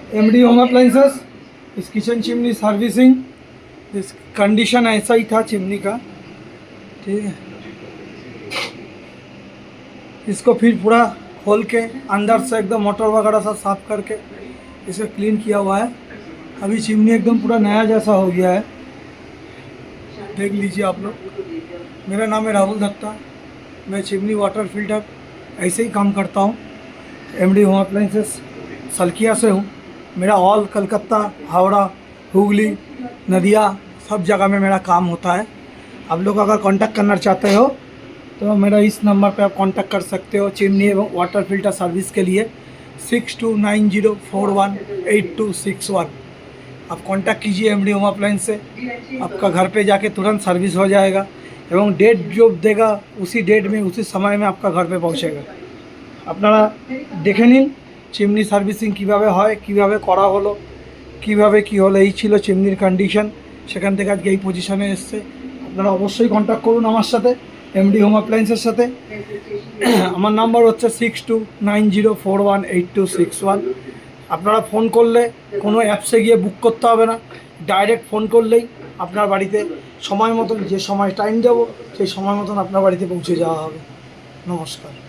MD home appliances, इस kitchen chimney servicing, इस condition ऐसा ही था चिमनी का, ठीक है। इसको फिर पूरा खोल के अंदर से एकदम मोटर वगैरह सब साफ करके इसे क्लीन किया हुआ है। अभी चिमनी एकदम पूरा नया जैसा हो गया है, देख लीजिए आप लोग। मेरा नाम है राहुल दत्ता, मैं चिमनी वाटर फिल्टर ऐसे ही काम करता हूँ। एमडी होम अप्लायंसेस सलकिया से हूँ। मेरा ऑल कलकत्ता, हावड़ा, हुगली, नदिया सब जगह में मेरा काम होता है। आप लोग अगर कांटेक्ट करना चाहते हो तो मेरा इस नंबर पे आप कांटेक्ट कर सकते हो चिमनी एवं वाटर फिल्टर सर्विस के लिए। 6290418261 आप कांटेक्ट कीजिए एमडी होम अप्लायंस से। आपका घर पे जाके तुरंत सर्विस हो जाएगा एवं डेट जो देगा उसी डेट में उसी समय में आपका घर पे पहुँचेगा। আপনারা দেখে নিন চিমনি সার্ভিসিং কীভাবে হয়, কীভাবে করা হলো, কীভাবে কী হলো। এই ছিল চিমনির কন্ডিশন, সেখান থেকে আজকে এই পজিশনে এসছে। আপনারা অবশ্যই কন্ট্যাক্ট করুন আমার সাথে, এমডি হোম অ্যাপ্লায়েন্সের সাথে। আমার নাম্বার হচ্ছে 6290418261। আপনারা ফোন করলে কোনো অ্যাপসে গিয়ে বুক করতে হবে না, ডাইরেক্ট ফোন করলেই আপনার বাড়িতে সময় মতন, যে সময় টাইম দেবো সেই সময় মতন আপনার বাড়িতে পৌঁছে যাওয়া হবে। নমস্কার।